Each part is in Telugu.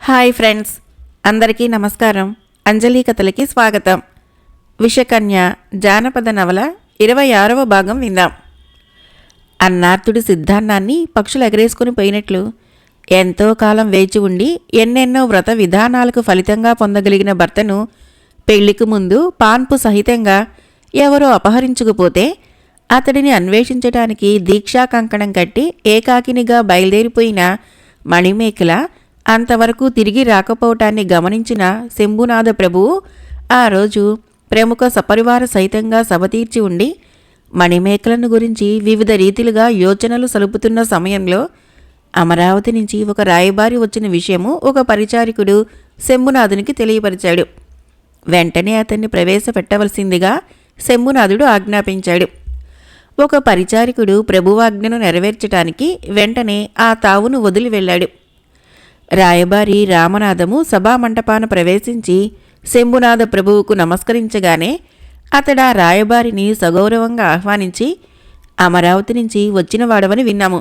హాయ్ ఫ్రెండ్స్, అందరికీ నమస్కారం. అంజలి కథలకి స్వాగతం. విషకన్య జానపద నవల 26వ భాగం విందాం. అన్నార్తుడి సిద్ధాన్నాన్ని పక్షులు ఎగరేసుకుని పోయినట్లు ఎంతో కాలం వేచి ఉండి ఎన్నెన్నో వ్రత విధానాలకు ఫలితంగా పొందగలిగిన భర్తను పెళ్లికి ముందు పాన్పు సహితంగా ఎవరో అపహరించుకుపోతే అతడిని అన్వేషించటానికి దీక్షా కంకణం కట్టి ఏకాకినిగా బయలుదేరిపోయిన మణిమేఖల అంతవరకు తిరిగి రాకపోవటాన్ని గమనించిన శంభునాథ ప్రభువు ఆ రోజు ప్రముఖ సపరివార సహితంగా సభతీర్చి ఉండి మణిమేఖలను గురించి వివిధ రీతిలుగా యోచనలు సలుపుతున్న సమయంలో అమరావతి నుంచి ఒక రాయబారి వచ్చిన విషయము ఒక పరిచారికుడు శంభునాథునికి తెలియపరిచాడు. వెంటనే అతన్ని ప్రవేశపెట్టవలసిందిగా శంభునాథుడు ఆజ్ఞాపించాడు. ఒక పరిచారికుడు ప్రభువాజ్ఞను నెరవేర్చటానికి వెంటనే ఆ తావును వదిలి వెళ్ళాడు. రాయబారి రామనాథము సభామంటపాన ప్రవేశించి శంభునాథ ప్రభువుకు నమస్కరించగానే అతడా రాయబారిని సగౌరవంగా ఆహ్వానించి, అమరావతి నుంచి వచ్చినవాడవని విన్నాము.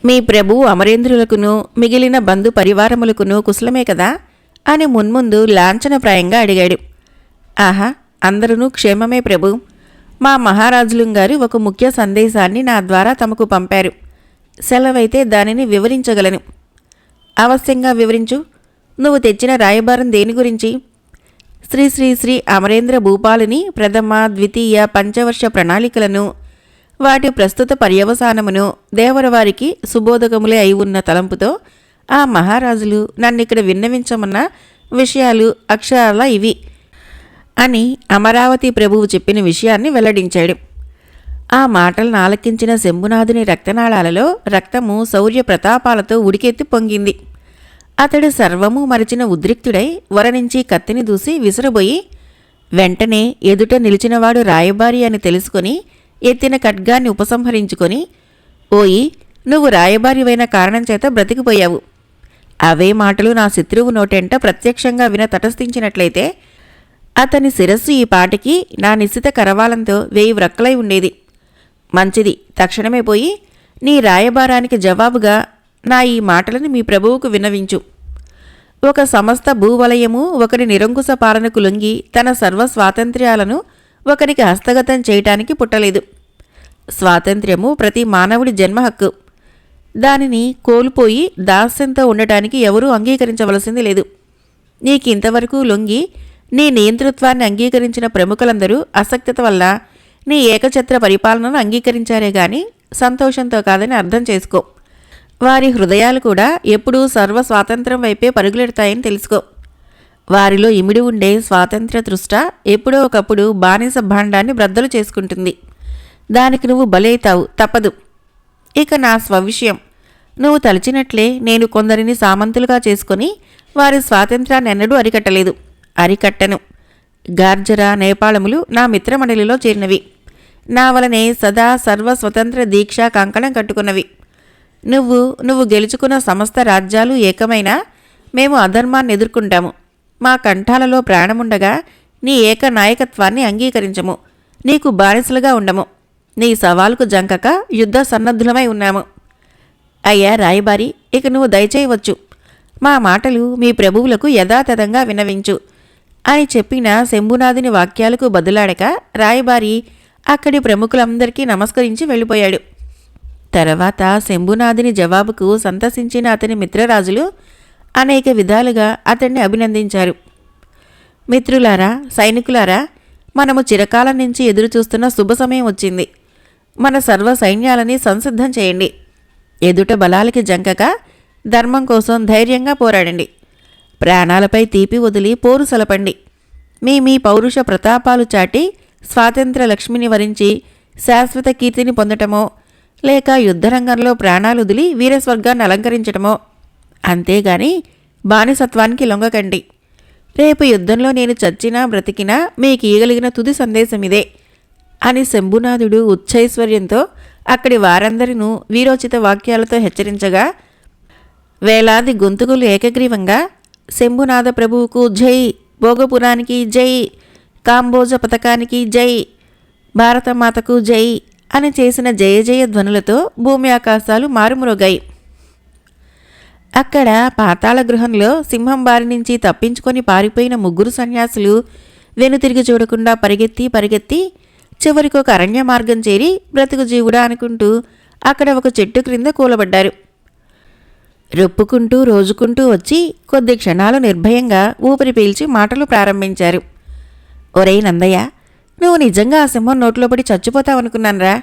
మీ ప్రభువు అమరేంద్రులకును మిగిలిన బంధు పరివారములకును కుశలమే కదా అని మున్ముందు లాంఛనప్రాయంగా అడిగాడు. ఆహా, అందరూ క్షేమమే ప్రభు. మా మహారాజులుంగారు ఒక ముఖ్య సందేశాన్ని నా ద్వారా తమకు పంపారు. సెలవైతే దానిని వివరించగలను. అవశ్యంగా వివరించు. నువ్వు తెచ్చిన రాయబారం దేని గురించి? శ్రీ శ్రీ శ్రీ అమరేంద్ర భూపాలుని ప్రథమ ద్వితీయ పంచవర్ష ప్రణాళికలను, వాటి ప్రస్తుత పర్యవసానమును దేవరవారికి సుబోధకములే అయి ఉన్న తలంపుతో ఆ మహారాజులు నన్నిక్కడ విన్నవించమన్న విషయాలు అక్షరాల ఇవి అని అమరావతి ప్రభువు చెప్పిన విషయాన్ని వెల్లడించాడు. ఆ మాటలను ఆలకించిన శంభునాథుని రక్తనాళాలలో రక్తము శౌర్య ప్రతాపాలతో ఉడికెత్తి పొంగింది. అతడు సర్వము మరచిన ఉద్రిక్తుడై వరనించి కత్తిని దూసి విసురబోయి వెంటనే ఎదుట నిలిచినవాడు రాయబారి అని తెలుసుకొని ఎత్తిన ఖడ్గాన్ని ఉపసంహరించుకొని, ఓయి, నువ్వు రాయబారివైన కారణం చేత బ్రతికిపోయావు. అవే మాటలు నా శత్రువు నోటెంట ప్రత్యక్షంగా విన తటస్థించినట్లయితే అతని శిరస్సు ఈ పాటికి నా నిశ్చిత కరవాలంతో 1000 వ్రక్కలై ఉండేది. మంచిది, తక్షణమే పోయి నీ రాయబారానికి జవాబుగా నా ఈ మాటలను మీ ప్రభువుకు విన్నవించు. ఒక సమస్త భూవలయము ఒకరి నిరంకుశ పాలనకు లొంగి తన సర్వ స్వాతంత్ర్యాలను ఒకరికి హస్తగతం చేయటానికి పుట్టలేదు. స్వాతంత్ర్యము ప్రతి మానవుడి జన్మ హక్కు. దానిని కోల్పోయి దాస్యంతో ఉండటానికి ఎవరూ అంగీకరించవలసింది లేదు. నీకింతవరకు లొంగి నీ నియంతృత్వాన్ని అంగీకరించిన ప్రముఖులందరూ అసక్తత వల్ల నీ ఏకఛత్ర పరిపాలనను అంగీకరించారే గాని సంతోషంతో కాదని అర్థం చేసుకో. వారి హృదయాలు కూడా ఎప్పుడూ సర్వ స్వాతంత్రం వైపే పరుగులెడతాయని తెలుసుకో. వారిలో ఇమిడి ఉండే స్వాతంత్ర్య తృష్ట ఎప్పుడో ఒకప్పుడు బానిస భాండాన్ని బ్రద్దలు చేసుకుంటుంది. దానికి నువ్వు బలైతావు, తప్పదు. ఇక నా స్వవిషయం, నువ్వు తలచినట్లే నేను కొందరిని సామంతులుగా చేసుకొని వారి స్వాతంత్ర్యాన్ని ఎన్నడూ అరికట్టను. గార్జర, నేపాళములు నా మిత్రమండలిలో చేరినవి. నా వలనే సదా సర్వ స్వతంత్ర దీక్షా కంకణం కట్టుకున్నవి. నువ్వు గెలుచుకున్న సమస్త రాజ్యాలు ఏకమైనా మేము అధర్మాన్ని ఎదుర్కొంటాము. మా కంఠాలలో ప్రాణముండగా నీ ఏక నాయకత్వాన్ని అంగీకరించము. నీకు బానిసలుగా ఉండము. నీ సవాలుకు జంకక యుద్ధ సన్నద్ధులమై ఉన్నాము. అయ్యా రాయబారి, ఇక నువ్వు దయచేయవచ్చు. మా మాటలు మీ ప్రభువులకు యథాతథంగా వినవించు అని చెప్పిన శంభునాథుని వాక్యాలకు బదులాడక రాయబారి అక్కడి ప్రముఖులందరికీ నమస్కరించి వెళ్ళిపోయాడు. తర్వాత శంభునాథుని జవాబుకు సంతసించిన అతని మిత్రరాజులు అనేక విధాలుగా అతన్ని అభినందించారు. మిత్రులారా, సైనికులారా, మనము చిరకాలం నుంచి ఎదురుచూస్తున్న శుభ సమయం వచ్చింది. మన సర్వ సైన్యాలని సంసిద్ధం చేయండి. ఎదుట బలాలకి జంకక ధర్మం కోసం ధైర్యంగా పోరాడండి. ప్రాణాలపై తీపి వదిలి పోరు సలపండి. మీ పౌరుష ప్రతాపాలు చాటి స్వాతంత్ర లక్ష్మిని వరించి శాశ్వత కీర్తిని పొందటమో, లేక యుద్ధరంగంలో ప్రాణాలు వదిలి వీరస్వర్గాన్ని అలంకరించటమో. అంతేగాని బానిసత్వానికి లొంగకండి. రేపు యుద్ధంలో నేను చచ్చినా బ్రతికినా మీకు ఇయ్యగలిగిన తుది సందేశం ఇదే అని శంభునాథుడు ఉచ్చైశ్వర్యంతో అక్కడి వారందరినూ వీరోచిత వాక్యాలతో హెచ్చరించగా వేలాది గొంతుకులు ఏకగ్రీవంగా శంభునాథ ప్రభువుకు జై, భోగపురానికి జై, కాంబోజ పథకానికి జై, భారతమాతకు జై అని చేసిన జయ జయ ధ్వనులతో భూమి ఆకాశాలు మారుమ్రోగాయి. అక్కడ పాతాళ గృహంలో సింహం బారి నుంచి తప్పించుకొని పారిపోయిన ముగ్గురు సన్యాసులు వెనుతిరిగి చూడకుండా పరిగెత్తి చివరికి ఒక అరణ్య మార్గం చేరి బ్రతుకు జీవుడా అనుకుంటూ అక్కడ ఒక చెట్టు క్రింద కూలబడ్డారు. రొప్పుకుంటూ రోజుకుంటూ వచ్చి కొద్ది క్షణాలు నిర్భయంగా ఊపిరి పీల్చి మాటలు ప్రారంభించారు. ఒరేయ్ నందయ్య, నువ్వు నిజంగా ఆ సింహం నోట్లో పడి చచ్చిపోతావనుకున్నాన్రా.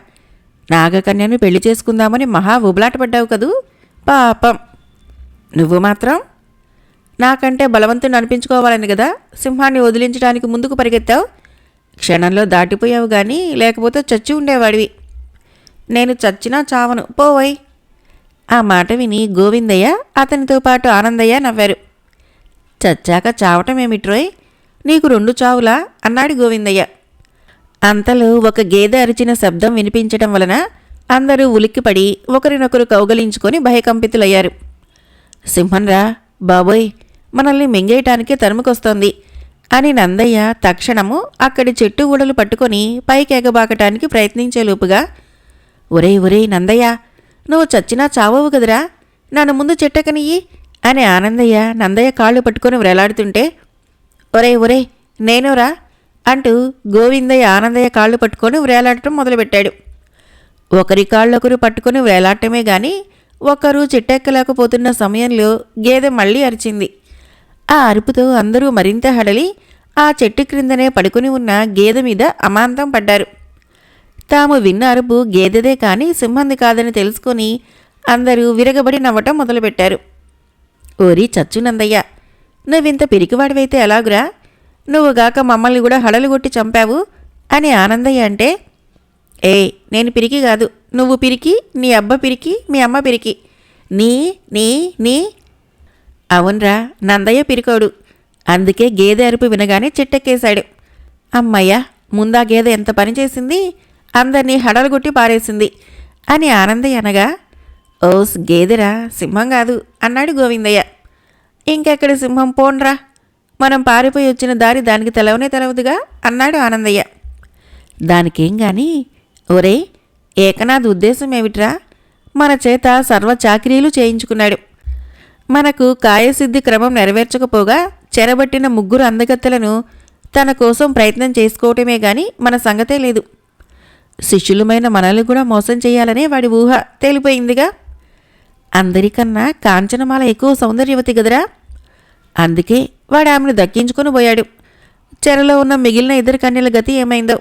నాగకన్యను పెళ్లి చేసుకుందామని మహా ఉబలాట పడ్డావు కదూ. పాపం. నువ్వు మాత్రం నాకంటే బలవంతుని అనిపించుకోవాలని కదా సింహాన్ని వదిలించడానికి ముందుకు పరిగెత్తావు. క్షణంలో దాటిపోయావు గాని లేకపోతే చచ్చి ఉండేవాడివి. నేను చచ్చినా చావను, పోవై. ఆ మాట విని గోవిందయ్య అతనితో పాటు ఆనందయ్య నవ్వారు. చచ్చాక చావటమేమిట్రోయ్, నీకు 2 చావులా అన్నాడు గోవిందయ్య. అంతలో ఒక గేదె అరిచిన శబ్దం వినిపించటం వలన అందరూ ఉలిక్కిపడి ఒకరినొకరు కౌగలించుకొని భయకంపితులయ్యారు. సింహంరా బాబోయ్, మనల్ని మింగేయటానికే తరుముకొస్తోంది అని నందయ్య తక్షణము అక్కడి చెట్టు ఊడలు పట్టుకొని పైకెగబాకటానికి ప్రయత్నించేలోపుగా, ఒరేయ్ నందయ్య, నువ్వు చచ్చినా చావవు కదరా, నన్ను ముందు చెట్టెక్కనియ్యి అని నందయ్య కాళ్ళు పట్టుకొని వ్రేలాడుతుంటే, ఒరేయ్ నేనురా అంటూ గోవిందయ్య ఆనందయ్య కాళ్ళు పట్టుకొని వ్రేలాడటం మొదలుపెట్టాడు. ఒకరి కాళ్ళొకరు పట్టుకొని వ్రేలాడటమే గాని ఒకరు చెట్టెక్కలేకపోతున్న సమయంలో గేదె మళ్ళీ అరిచింది. ఆ అరుపుతో అందరూ మరింత హడలి ఆ చెట్టు క్రిందనే పడుకుని ఉన్న గేదె మీద అమాంతం పడ్డారు. తాము విన్న అరుపు గేదెదే కాని సింహంది కాదని తెలుసుకొని అందరూ విరగబడి నవ్వటం మొదలుపెట్టారు. ఓరి చచ్చునందయ్య, నువ్వింత పిరికివాడివైతే ఎలాగురా, నువ్వుగాక మమ్మల్ని కూడా హడలుగొట్టి చంపావు అని ఆనందయ్య అంటే, నేను పిరికి కాదు, నువ్వు పిరికి, నీ అబ్బ పిరికి, మీ అమ్మ పిరికి. నీ అవునరా, నందయ్య పిరికోడు. అందుకే గేదె అరుపు వినగానే చిట్టెక్కేశాడు. అమ్మయ్య, ముందా గేదె ఎంత పని చేసింది, అందరినీ హడలుగొట్టి పారేసింది అని ఆనందయ్య అనగా, ఓస్ గేదెరా, సింహం కాదు అన్నాడు గోవిందయ్య. ఇంకెక్కడి సింహం, పోన్రా, మనం పారిపోయి వచ్చిన దారి దానికి తెలవనే తెలవదుగా అన్నాడు ఆనందయ్య. దానికేం గాని, ఒరే ఏకనాథ్ ఉద్దేశం ఏమిట్రా, మన చేత సర్వ చాకిరీలు చేయించుకున్నాడు. మనకు కాయసిద్ధి క్రమం నెరవేర్చకపోగా చెరబట్టిన 3 అందగత్తెలను తన కోసం ప్రయత్నం చేసుకోవటమే గాని మన సంగతే లేదు. శిష్యులమైన మనల్ని కూడా మోసం చేయాలనే వాడి ఊహ తేలిపోయిందిగా. అందరికన్నా కాంచనమాల ఎక్కువ సౌందర్యవతి గదరా, అందుకే వాడు ఆమెను దక్కించుకొని పోయాడు. చెరలో ఉన్న మిగిలిన 2 కన్యల గతి ఏమైందో.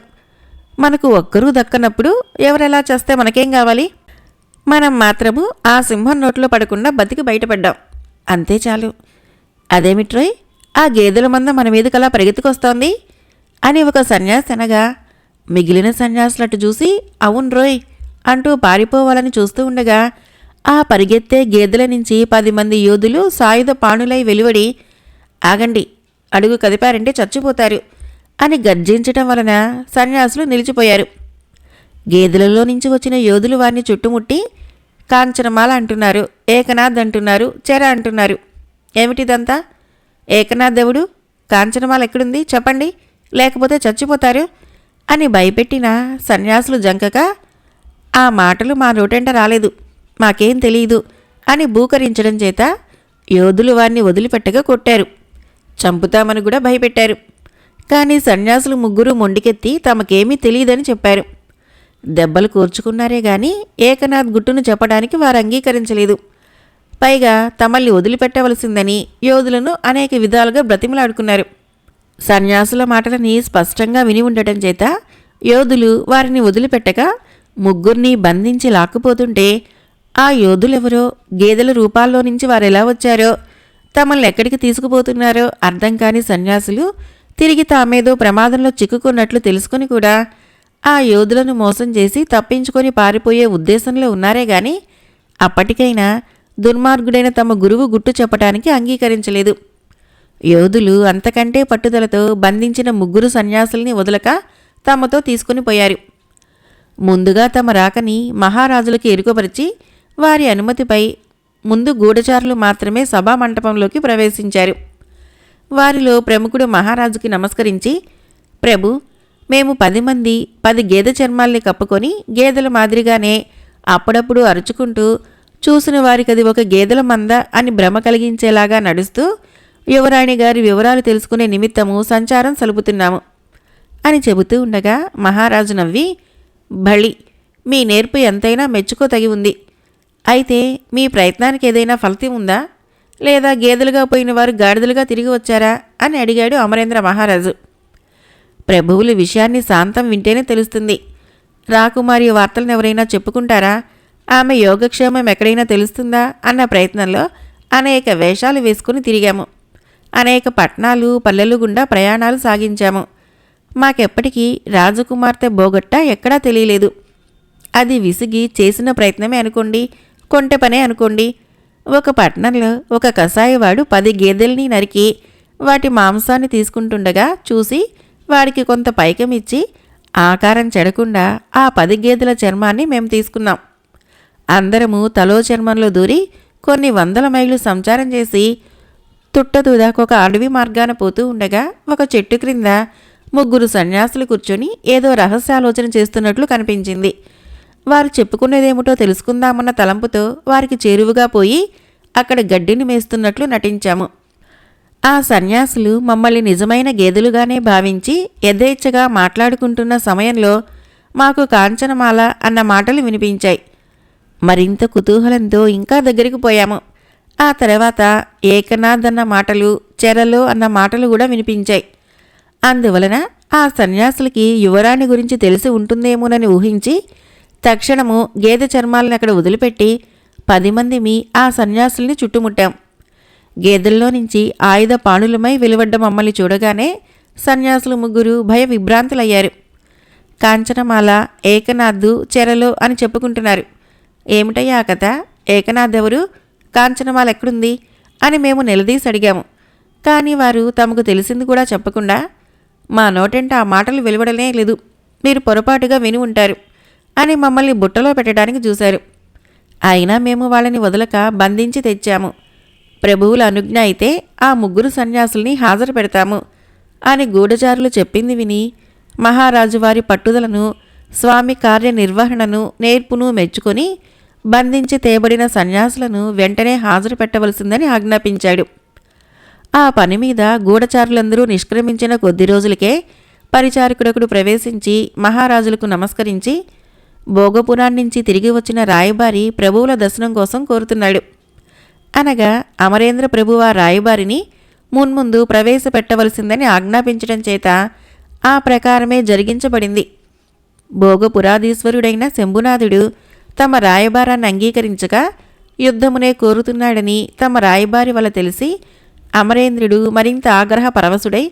మనకు ఒక్కరూ దక్కనప్పుడు ఎవరెలా చేస్తే మనకేం కావాలి. మనం మాత్రము ఆ సింహం నోట్లో పడకుండా బతికి బయటపడ్డాం, అంతే చాలు. అదేమిట్రోయ్, ఆ గేదెల మంద మన మీదకలా పరిగెత్తుకొస్తోంది అని ఒక సన్యాసి అనగా, మిగిలిన సన్యాసులట్టు చూసి అవును రోయ్ అంటూ పారిపోవాలని చూస్తూ ఉండగా ఆ పరిగెత్తే గేదెల నుంచి 10 మంది యోధులు సాయుధ పాణులై వెలువడి, ఆగండి, అడుగు కదిపారంటే చచ్చిపోతారు అని గర్జించటం వలన సన్యాసులు నిలిచిపోయారు. గేదెలలో నుంచి వచ్చిన యోధులు వారిని చుట్టుముట్టి కాంచనమాల అంటున్నారు, ఏకనాథ్ అంటున్నారు, చెర అంటున్నారు. ఏమిటిదంతా? ఏకనాథ్ దేవుడు, కాంచనమాల ఎక్కడుంది చెప్పండి, లేకపోతే చచ్చిపోతారు అని భయపెట్టిన సన్యాసులు జంకక, ఆ మాటలు మా నోటంట రాలేదు, మాకేం తెలీదు అని బూకరించడం చేత యోధులు వారిని వదిలిపెట్టగా కొట్టారు, చంపుతామని కూడా భయపెట్టారు. కానీ సన్యాసులు 3 మొండికెత్తి తమకేమీ తెలియదని చెప్పారు. దెబ్బలు కూర్చుకున్నారే గాని ఏకనాథ్ గుట్టును చెప్పడానికి వారు అంగీకరించలేదు. పైగా తమల్ని వదిలిపెట్టవలసిందని యోధులను అనేక విధాలుగా బ్రతిమలాడుకున్నారు. సన్యాసుల మాటలని స్పష్టంగా విని ఉండటం చేత యోధులు వారిని వదిలిపెట్టక 3 బంధించి లాక్కుపోతుంటే ఆ యోధులెవరో, గేదెల రూపాల్లో నుంచి వారెలా వచ్చారో, తమల్ని ఎక్కడికి తీసుకుపోతున్నారో అర్థం కాని సన్యాసులు తిరిగి తామేదో ప్రమాదంలో చిక్కుకున్నట్లు తెలుసుకుని కూడా ఆ యోధులను మోసం చేసి తప్పించుకొని పారిపోయే ఉద్దేశంలో ఉన్నారే గాని అప్పటికైనా దుర్మార్గుడైన తమ గురువు గుట్టు చెప్పటానికి అంగీకరించలేదు. యోధులు అంతకంటే పట్టుదలతో బంధించిన 3 సన్యాసుల్ని వదలక తమతో తీసుకుని పోయారు. ముందుగా తమ రాకని మహారాజులకి ఎరుకపరిచి వారి అనుమతిపై ముందు గూఢచారులు మాత్రమే సభామంటపంలోకి ప్రవేశించారు. వారిలో ప్రముఖుడు మహారాజుకి నమస్కరించి, ప్రభు, మేము 10 మంది 10 గేదె చర్మాల్ని కప్పుకొని గేదెల మాదిరిగానే అప్పుడప్పుడు అరుచుకుంటూ చూసిన వారికది ఒక గేదెల మంద అని భ్రమ కలిగించేలాగా నడుస్తూ యువరాణి గారి వివరాలు తెలుసుకునే నిమిత్తము సంచారం సలుపుతున్నాము అని చెబుతూ ఉండగా మహారాజు నవ్వి, భళి, మీ నేర్పు ఎంతైనా మెచ్చుకోతగి ఉంది. అయితే మీ ప్రయత్నానికి ఏదైనా ఫలితం ఉందా, లేదా గేదెలుగా పోయిన వారు గాడిదలుగా తిరిగి వచ్చారా అని అడిగాడు అమరేంద్ర మహారాజు. ప్రభువుల విషయాన్ని శాంతం వింటేనే తెలుస్తుంది. రాకుమారి వార్తలను ఎవరైనా చెప్పుకుంటారా, ఆమె యోగక్షేమం ఎక్కడైనా తెలుస్తుందా అన్న ప్రయత్నంలో అనేక వేషాలు వేసుకుని తిరిగాము. అనేక పట్టణాలు పల్లెలు గుండా ప్రయాణాలు సాగించాము. మాకెప్పటికీ రాజకుమార్తె బోగట్టా ఎక్కడా తెలియలేదు. అది విసిగి చేసిన ప్రయత్నమే అనుకోండి, కొంటె పనే అనుకోండి. ఒక పట్టణంలో ఒక కసాయివాడు 10 గేదెల్ని నరికి వాటి మాంసాన్ని తీసుకుంటుండగా చూసి వాడికి కొంత పైకమిచ్చి ఆకారం చెడకుండా ఆ 10 గేదెల చర్మాన్ని మేము తీసుకున్నాం. అందరము తలో చర్మంలో దూరి కొన్ని 100 మైళ్ళు సంచారం చేసి తుట్టతుదాకొక అడవి మార్గాన పోతూ ఉండగా ఒక చెట్టు క్రింద 3 సన్యాసులు కూర్చొని ఏదో రహస్యాలోచన చేస్తున్నట్లు కనిపించింది. వారు చెప్పుకునేదేమిటో తెలుసుకుందామన్న తలంపుతో వారికి చేరువుగా పోయి అక్కడ గడ్డిని మేస్తున్నట్లు నటించాము. ఆ సన్యాసులు మమ్మల్ని నిజమైన గేదెలుగానే భావించి యథేచ్ఛగా మాట్లాడుకుంటున్న సమయంలో మాకు కాంచనమాల అన్న మాటలు వినిపించాయి. మరింత కుతూహలంతో ఇంకా దగ్గరికి పోయాము. ఆ తర్వాత ఏకనాథ్ అన్న మాటలు, చెరలో అన్న మాటలు కూడా వినిపించాయి. అందువలన ఆ సన్యాసులకి యువరాణి గురించి తెలిసి ఉంటుందేమోనని ఊహించి తక్షణము గేదె చర్మాలను అక్కడ వదిలిపెట్టి 10 మందిమి ఆ సన్యాసుల్ని చుట్టుముట్టాం. గేదెల్లో నుంచి ఆయుధ పాణులమై వెలువడ్డ మమ్మల్ని చూడగానే సన్యాసులు 3 భయ విభ్రాంతులయ్యారు. కాంచనమాల, ఏకనాథ్, చెరలో అని చెప్పుకుంటున్నారు. ఏమిటయ్యా ఆ కథ? ఏకనాథ్ ఎవరు? కాంచనమాల ఎక్కడుంది అని మేము నిలదీసి అడిగాము. కానీ వారు తమకు తెలిసింది కూడా చెప్పకుండా, మా నోటంట ఆ మాటలు వెలువడనే లేదు, మీరు పొరపాటుగా విని ఉంటారు అని మమ్మల్ని బుట్టలో పెట్టడానికి చూశారు. అయినా మేము వాళ్ళని వదలక బంధించి తెచ్చాము. ప్రభువుల అనుజ్ఞ అయితే ఆ 3 సన్యాసుల్ని హాజరు పెడతాము అని గూఢచారులు చెప్పింది విని మహారాజు వారి పట్టుదలను, స్వామి కార్యనిర్వహణను, నేర్పును మెచ్చుకొని బంధించి తేబడిన సన్యాసులను వెంటనే హాజరు పెట్టవలసిందని ఆజ్ఞాపించాడు. ఆ పని మీద గూఢచారులందరూ నిష్క్రమించిన కొద్ది రోజులకే పరిచారకుడొకడు ప్రవేశించి మహారాజులకు నమస్కరించి భోగపురాన్నించి తిరిగి వచ్చిన రాయబారి ప్రభువుల దర్శనం కోసం కోరుతున్నాడు అనగా అమరేంద్ర ప్రభువు ఆ రాయబారిని మున్ముందు ప్రవేశపెట్టవలసిందని ఆజ్ఞాపించడం చేత ఆ ప్రకారమే జరిగించబడింది. భోగపురాధీశ్వరుడైన శంభునాథుడు తమ రాయబారాన్ని అంగీకరించగా యుద్ధమునే కోరుతున్నాడని తమ రాయబారి వల్ల తెలిసి అమరేంద్రుడు మరింత ఆగ్రహ పరవశుడై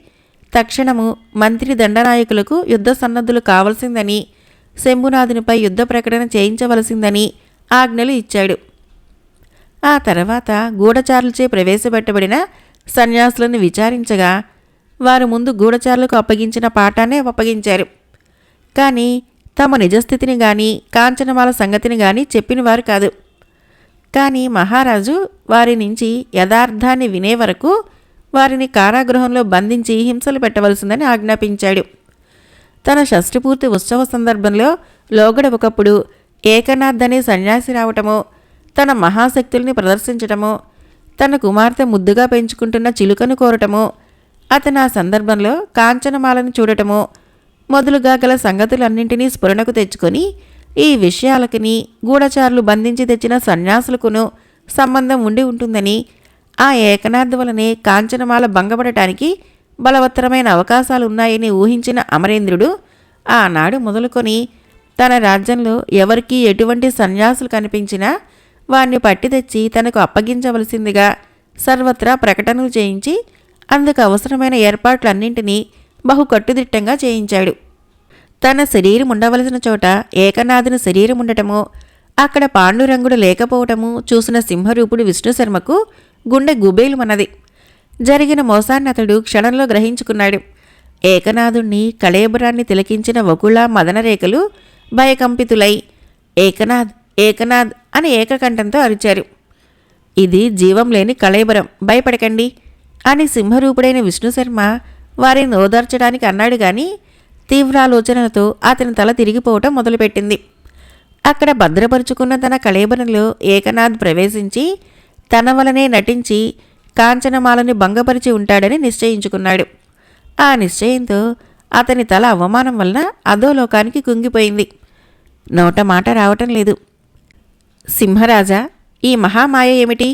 తక్షణము మంత్రి దండనాయకులకు యుద్ధ సన్నద్ధులు కావలసిందని, శంభునాథునిపై యుద్ధ ప్రకటన చేయించవలసిందని ఆజ్ఞలు ఇచ్చాడు. ఆ తర్వాత గూఢచారులచే ప్రవేశపెట్టబడిన సన్యాసులను విచారించగా వారు ముందు గూఢచారులకు అప్పగించిన పాఠాన్నే అప్పగించారు. కానీ తమ నిజస్థితిని గాని కాంచనమాల సంగతిని గాని చెప్పినవారు కాదు. కానీ మహారాజు వారి నుంచి యథార్థాన్ని వినే వరకు వారిని కారాగృహంలో బంధించి హింసలు పెట్టవలసిందని ఆజ్ఞాపించాడు. తన షష్ఠిపూర్తి ఉత్సవ సందర్భంలో లోగడ ఒకప్పుడు ఏకనాథ్ అనే సన్యాసి రావటమో, తన మహాశక్తుల్ని ప్రదర్శించటమో, తన కుమార్తె ముద్దుగా పెంచుకుంటున్న చిలుకను కోరటమో, అతను ఆ సందర్భంలో కాంచనమాలను చూడటమో మొదలుగా గల సంగతులన్నింటినీ స్ఫురణకు తెచ్చుకొని ఈ విషయాలకిని గూఢచారులు బంధించి తెచ్చిన సన్యాసులకును సంబంధం ఉండి ఉంటుందని, ఆ ఏకనాథ్ వలనే కాంచనమాల భంగపడటానికి బలవత్తరమైన అవకాశాలున్నాయని ఊహించిన అమరేంద్రుడు ఆనాడు మొదలుకొని తన రాజ్యంలో ఎవరికీ ఎటువంటి సన్యాసులు కనిపించినా వాణ్ణి పట్టి తెచ్చి తనకు అప్పగించవలసిందిగా సర్వత్రా ప్రకటనలు చేయించి అందుకు అవసరమైన ఏర్పాట్లన్నింటినీ బహు కట్టుదిట్టంగా చేయించాడు. తన శరీరం ఉండవలసిన చోట ఏకనాథుని శరీరం ఉండటమో, అక్కడ పాండురంగుడు లేకపోవటము చూసిన సింహరూపుడు విష్ణుశర్మకు గుండె గుబేలుమన్నది. జరిగిన మోసాన్ని అతడు క్షణంలో గ్రహించుకున్నాడు. ఏకనాథుణ్ణి కళేబరాన్ని తిలకించిన వకుళ మదనరేఖలు భయకంపితులై ఏకనాథ్ ఏకనాథ్ అని ఏకకంఠంతో అరిచారు. ఇది జీవం లేని కళేబరం, భయపడకండి అని సింహరూపుడైన విష్ణుశర్మ వారిని ఓదార్చడానికి అన్నాడు. గాని తీవ్రాలోచనలతో అతని తల తిరిగిపోవటం మొదలుపెట్టింది. అక్కడ భద్రపరుచుకున్న తన కళేబరంలో ఏకనాథ్ ప్రవేశించి తన వలనే నటించి కాంచనమాలని భంగపరిచి ఉంటాడని నిశ్చయించుకున్నాడు. ఆ నిశ్చయంతో అతని తల అవమానం వలన అధోలోకానికి కుంగిపోయింది. నోట మాట రావటం లేదు. సింహరాజా, ఈ మహామాయ ఏమిటి?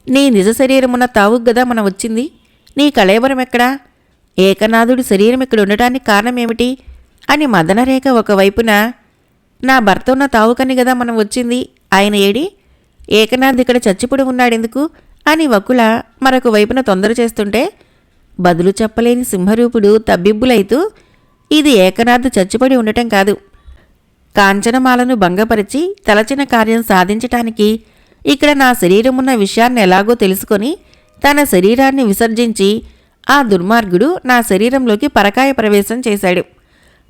నీ నిజ శరీరమున్న తావుకు గదా మనం వచ్చింది. నీ కళేబరం ఎక్కడా? ఏకనాథుడి శరీరం ఇక్కడ ఉండటానికి కారణమేమిటి అని మదనరేఖ ఒకవైపున, నా భర్త ఉన్న తావుకని గదా మనం వచ్చింది, ఆయన ఏడి? ఏకనాథ్ ఇక్కడ చచ్చిపడి ఉన్నాడెందుకు అని వకుల మరొక వైపున తొందర చేస్తుంటే బదులు చెప్పలేని సింహరూపుడు తబ్బిబ్బులైతూ, ఇది ఏకనాథ్ చచ్చిపడి ఉండటం కాదు, కాంచనమాలను భంగపరిచి తలచిన కార్యం సాధించటానికి ఇక్కడ నా శరీరమున్న విషయాన్ని ఎలాగో తెలుసుకొని తన శరీరాన్ని విసర్జించి ఆ దుర్మార్గుడు నా శరీరంలోకి పరకాయ ప్రవేశం చేశాడు.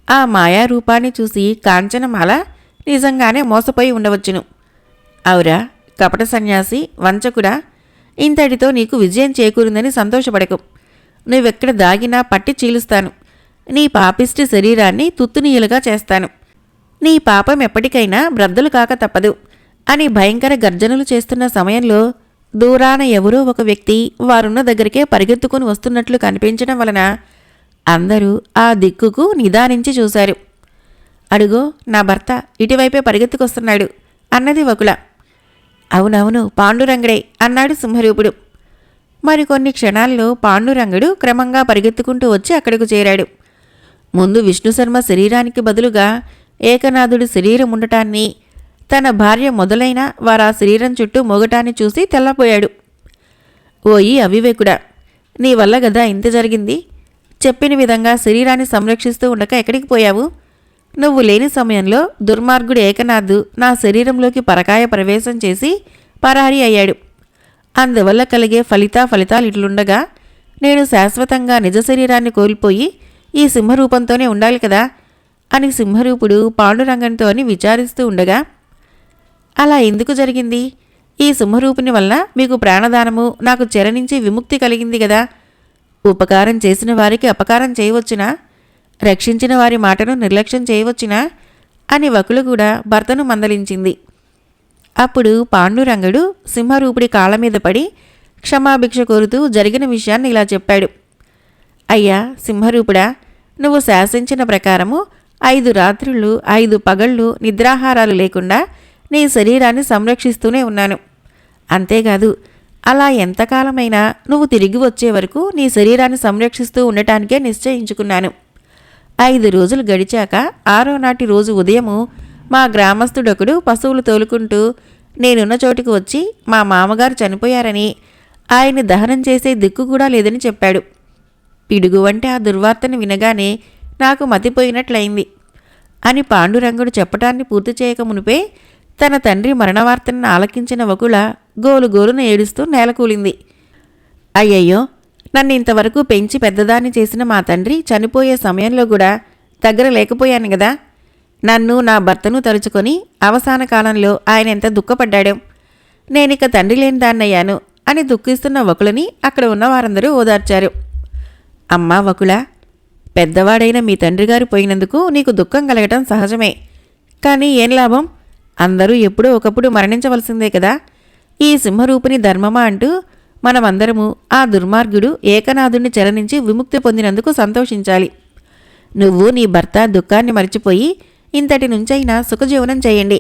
ఆ మాయారూపాన్ని చూసి కాంచనమాల నిజంగానే మోసపోయి ఉండవచ్చును. అవురా కపట సన్యాసి, వంచకుడా, ఇంతటితో నీకు విజయం చేకూరిందని సంతోషపడకు. నువ్వెక్కడ దాగినా పట్టి చీలుస్తాను. నీ పాపిష్టి శరీరాన్ని తుత్తునీయులుగా చేస్తాను. నీ పాపం ఎప్పటికైనా బ్రద్దలు కాక తప్పదు అని భయంకర గర్జనలు చేస్తున్న సమయంలో దూరాన ఎవరో ఒక వ్యక్తి వారున్న దగ్గరికే పరిగెత్తుకుని వస్తున్నట్లు కనిపించడం వలన అందరూ ఆ దిక్కుకు నిదానించి చూశారు. అడుగో నా భర్త ఇటువైపే పరిగెత్తుకొస్తున్నాడు అన్నది వకుల. అవునవును, పాండురంగడే అన్నాడు సింహరూపుడు. మరికొన్ని క్షణాల్లో పాండురంగడు క్రమంగా పరిగెత్తుకుంటూ వచ్చి అక్కడకు చేరాడు. ముందు విష్ణుశర్మ శరీరానికి బదులుగా ఏకనాథుడి శరీరం ఉండటాన్ని, తన భార్య మొదలైన వారా శరీరం చుట్టూ మోగటాన్ని చూసి తెల్లపోయాడు. ఓయి అవివేకుడా, నీ వల్ల గదా ఇంత జరిగింది. చెప్పిన విధంగా శరీరాన్ని సంరక్షిస్తూ ఉండక ఎక్కడికి పోయావు? నువ్వు లేని సమయంలో దుర్మార్గుడు ఏకనాథ్ నా శరీరంలోకి పరకాయ ప్రవేశం చేసి పరారీ అయ్యాడు. అందువల్ల కలిగే ఫలితాలు ఇట్లుండగా నేను శాశ్వతంగా నిజ శరీరాన్ని కోల్పోయి ఈ సింహరూపంతోనే ఉండాలి కదా అని సింహరూపుడు పాండురంగంతో అని విచారిస్తూ ఉండగా, అలా ఎందుకు జరిగింది? ఈ సింహరూపుని వల్ల మీకు ప్రాణదానము, నాకు చెర నుంచి విముక్తి కలిగింది కదా. ఉపకారం చేసిన వారికి అపకారం చేయవచ్చునా? రక్షించిన వారి మాటను నిర్లక్ష్యం చేయవచ్చునా అని వకులు కూడా భర్తను మందలించింది. అప్పుడు పాండురంగడు సింహరూపుడి కాళ్ళ మీద పడి క్షమాభిక్ష కోరుతూ జరిగిన విషయాన్ని ఇలా చెప్పాడు. అయ్యా సింహరూపుడా, నువ్వు శాసించిన ప్రకారము 5 రాత్రులు 5 పగళ్ళు నిద్రాహారాలు లేకుండా నీ శరీరాన్ని సంరక్షిస్తూనే ఉన్నాను. అంతేకాదు, అలా ఎంతకాలమైనా నువ్వు తిరిగి వచ్చే వరకు నీ శరీరాన్ని సంరక్షిస్తూ ఉండటానికే నిశ్చయించుకున్నాను. 5 రోజులు గడిచాక 6వ నాటి రోజు ఉదయము మా గ్రామస్తుడొకడు పశువులు తోలుకుంటూ నేనున్న చోటుకు వచ్చి మా మామగారు చనిపోయారని, ఆయన్ని దహనం చేసే దిక్కు కూడా లేదని చెప్పాడు. పిడుగు వంటి ఆ దుర్వార్తను వినగానే నాకు మతిపోయినట్లయింది అని పాండురంగుడు చెప్పటాన్ని పూర్తి చేయక మునిపే తన తండ్రి మరణవార్తను ఆలకించిన వకుల గోలుగోలున ఏడుస్తూ నేలకూలింది. అయ్యయ్యో, నన్ను ఇంతవరకు పెంచి పెద్దదాన్ని చేసిన మా తండ్రి చనిపోయే సమయంలో కూడా దగ్గర లేకపోయాను గదా. నన్ను నా భర్తను తలుచుకొని అవసాన కాలంలో ఆయన ఎంత దుఃఖపడ్డాడో. నేనిక తండ్రి లేని దాన్నయ్యాను అని దుఃఖిస్తున్న వకులని అక్కడ ఉన్న వారందరూ ఓదార్చారు. అమ్మా వకుల, పెద్దవాడైన మీ తండ్రిగారు పోయినందుకు నీకు దుఃఖం కలగటం సహజమే. కానీ ఏం లాభం? అందరూ ఎప్పుడో ఒకప్పుడు మరణించవలసిందే కదా. ఈ సింహరూపిణి ధర్మమా అంటూ మనమందరము ఆ దుర్మార్గుడు ఏకనాథుణ్ణి చెర నుంచి విముక్తి పొందినందుకు సంతోషించాలి. నువ్వు నీ భర్త దుఃఖాన్ని మరిచిపోయి ఇంతటి నుంచైనా సుఖజీవనం చేయండి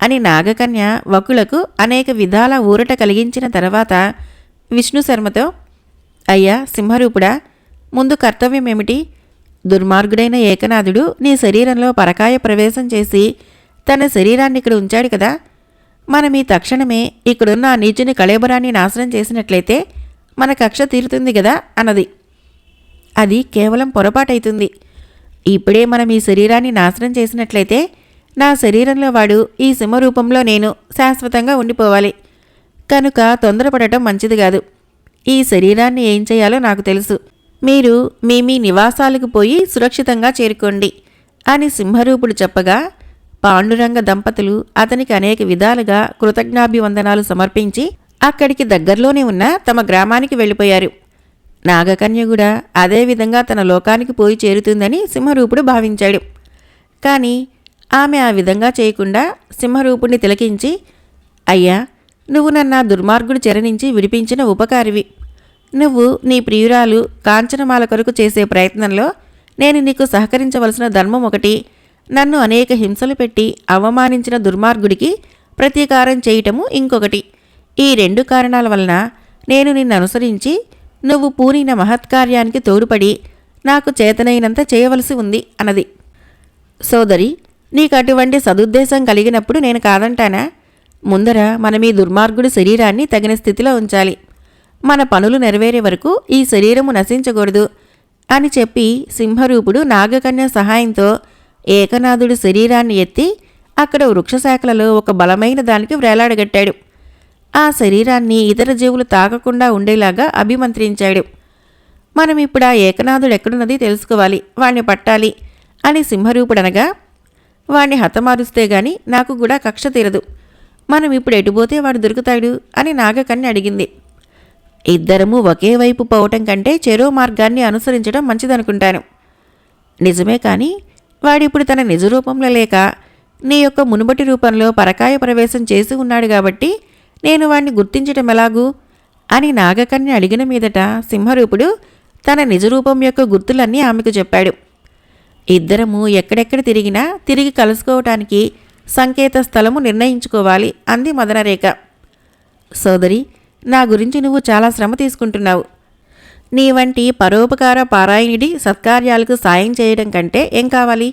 అని నాగకన్య వకులకు అనేక విధాల ఊరట కలిగించిన తర్వాత విష్ణుశర్మతో, అయ్యా సింహరూపుడా, ముందు కర్తవ్యమేమిటి? దుర్మార్గుడైన ఏకనాథుడు నీ శరీరంలో పరకాయ ప్రవేశం చేసి తన శరీరాన్ని ఇక్కడ ఉంచాడు కదా. మనం ఈ తక్షణమే ఇక్కడున్న ఆ నీచుని కళేబరాన్ని నాశనం చేసినట్లయితే మన కక్ష తీరుతుంది కదా అన్నది. అది కేవలం పొరపాటైతుంది. ఇప్పుడే మనం ఈ శరీరాన్ని నాశనం చేసినట్లయితే నా శరీరంలో వాడు, ఈ సింహరూపంలో నేను శాశ్వతంగా ఉండిపోవాలి. కనుక తొందరపడటం మంచిది కాదు. ఈ శరీరాన్ని ఏం చేయాలో నాకు తెలుసు. మీరు మీ నివాసాలకు పోయి సురక్షితంగా చేరుకోండి అని సింహరూపుడు చెప్పగా పాండురంగ దంపతులు అతనికి అనేక విధాలుగా కృతజ్ఞాభివందనాలు సమర్పించి అక్కడికి దగ్గరలోనే ఉన్న తమ గ్రామానికి వెళ్ళిపోయారు. నాగకన్య కూడా అదేవిధంగా తన లోకానికి పోయి చేరుతుందని సింహరూపుడు భావించాడు. కానీ ఆమె ఆ విధంగా చేయకుండా సింహరూపుణ్ణి తిలకించి, అయ్యా, నువ్వు నన్ను ఆ దుర్మార్గుడి చెర నుంచి విడిపించిన ఉపకారివి. నువ్వు నీ ప్రియురాలు కాంచనమాల కొరకు చేసే ప్రయత్నంలో నేను నీకు సహకరించవలసిన ధర్మం ఒకటి, నన్ను అనేక హింసలు పెట్టి అవమానించిన దుర్మార్గుడికి ప్రతీకారం చేయటము ఇంకొకటి. ఈ 2 కారణాల వలన నేను నిన్ను అనుసరించి నువ్వు పూనిన మహత్కార్యానికి తోడుపడి నాకు చేతనైనంత చేయవలసి ఉంది అన్నది. సోదరి, నీకు అటువంటి సదుద్దేశం కలిగినప్పుడు నేను కాదంటానా? ముందర మనం ఈ దుర్మార్గుడి శరీరాన్ని తగిన స్థితిలో ఉంచాలి. మన పనులు నెరవేరే వరకు ఈ శరీరము నశించకూడదు అని చెప్పి సింహరూపుడు నాగకన్య సహాయంతో ఏకనాథుడి శరీరాన్ని ఎత్తి అక్కడ వృక్షశాఖలలో ఒక బలమైన దానికి వ్రేలాడగట్టాడు. ఆ శరీరాన్ని ఇతర జీవులు తాకకుండా ఉండేలాగా అభిమంత్రించాడు. మనం ఇప్పుడు ఆ ఏకనాథుడు ఎక్కడున్నది తెలుసుకోవాలి, వాణ్ణి పట్టాలి అని సింహరూపుడనగా, వాణ్ణి హతమారుస్తే గాని నాకు కూడా కక్ష తీరదు. మనం ఇప్పుడు ఎటుపోతే వాడు దొరుకుతాడు అని నాగకన్య అడిగింది. ఇద్దరము ఒకే వైపు పోవటం కంటే చెరో మార్గాన్ని అనుసరించడం మంచిదనుకుంటాను. నిజమే, కానీ వాడిప్పుడు తన నిజ రూపంలో లేక నీ యొక్క మునుపటి రూపంలో పరకాయ ప్రవేశం చేసి ఉన్నాడు కాబట్టి నేను వాణ్ణి గుర్తించటం ఎలాగూ అని నాగకన్య అడిగిన మీదట సింహరూపుడు తన నిజరూపం యొక్క గుర్తులన్నీ ఆమెకు చెప్పాడు. ఇద్దరము ఎక్కడెక్కడ తిరిగినా తిరిగి కలుసుకోవటానికి సంకేత స్థలము నిర్ణయించుకోవాలి అంది మదనరేఖ. సోదరి, నా గురించి నువ్వు చాలా శ్రమ తీసుకుంటున్నావు. నీ వంటి పరోపకార పారాయణుడి సత్కార్యాలకు సాయం చేయడం కంటే ఏం కావాలి?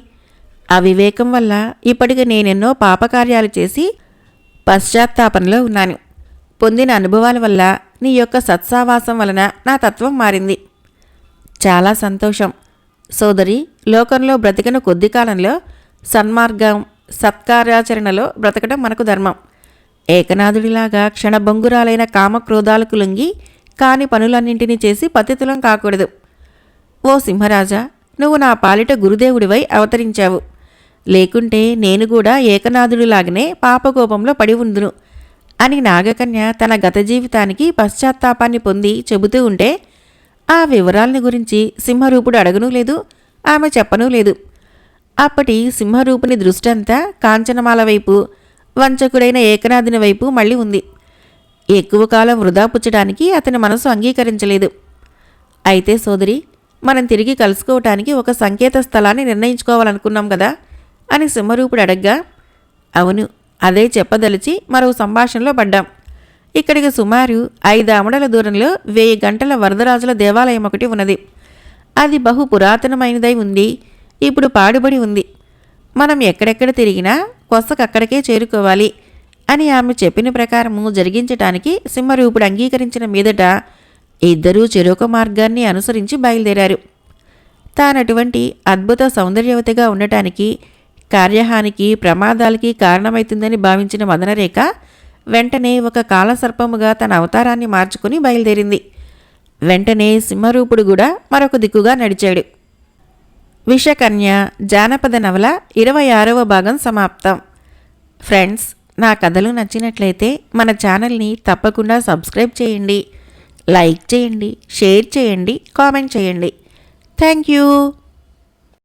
అవివేకం వల్ల ఇప్పటికి నేనెన్నో పాపకార్యాలు చేసి పశ్చాత్తాపంలో ఉన్నాను. పొందిన అనుభవాల వల్ల నీ యొక్క సత్సావాసం వలన నా తత్వం మారింది. చాలా సంతోషం సోదరి. లోకంలో బ్రతికిన కొద్ది కాలంలో సన్మార్గం సత్కార్యాచరణలో బ్రతకడం మనకు ధర్మం. ఏకనాథుడిలాగా క్షణభంగురాలైన కామక్రోధాలకు లొంగి కాని పనులన్నింటినీ చేసి పతితులం కాకూడదు. ఓ సింహరాజా, నువ్వు నా పాలిట గురుదేవుడివై అవతరించావు. లేకుంటే నేను కూడా ఏకనాథుడిలాగనే పాపకోపంలో పడి ఉందును అని నాగకన్య తన గత జీవితానికి పశ్చాత్తాపాన్ని పొంది చెబుతూ ఉంటే ఆ వివరాలని గురించి సింహరూపుడు అడగనూ లేదు, ఆమె చెప్పనూ లేదు. అప్పటి సింహరూపుని దృష్టంతా కాంచనమాల వైపు, వంచకుడైన ఏకనాథుని వైపు మళ్ళీ ఉంది. ఎక్కువ కాలం వృధా పుచ్చడానికి అతని మనసు అంగీకరించలేదు. అయితే సోదరి, మనం తిరిగి కలుసుకోవటానికి ఒక సంకేత స్థలాన్ని నిర్ణయించుకోవాలనుకున్నాం కదా అని సింహరూపుడు అడగ్గా, అవును, అదే చెప్పదలిచి మరో సంభాషణలో పడ్డాం. ఇక్కడికి సుమారు 5 ఆమడల దూరంలో 1000 గంటల వరదరాజుల దేవాలయం ఒకటి ఉన్నది. అది బహు పురాతనమైనదై ఉంది. ఇప్పుడు పాడుబడి ఉంది. మనం ఎక్కడెక్కడ తిరిగినా కొసకక్కడికే చేరుకోవాలి అని ఆమె చెప్పిన ప్రకారము జరిగించటానికి సింహరూపుడు అంగీకరించిన మీదట ఇద్దరూ చెరొక మార్గాన్ని అనుసరించి బయలుదేరారు. తానటువంటి అద్భుత సౌందర్యవతిగా ఉండటానికి కార్యహానికి ప్రమాదాలకి కారణమవుతుందని భావించిన మదనరేఖ వెంటనే ఒక కాలసర్పముగా తన అవతారాన్ని మార్చుకుని బయలుదేరింది. వెంటనే సింహరూపుడు కూడా మరొక దిక్కుగా నడిచాడు. విషకన్య జానపద నవల 26వ భాగం సమాప్తం. ఫ్రెండ్స్, నా కథలు నచ్చినట్లయితే మన ఛానల్ని తప్పకుండా సబ్స్క్రైబ్ చేయండి, లైక్ చేయండి, షేర్ చేయండి, కామెంట్ చేయండి. Thank you.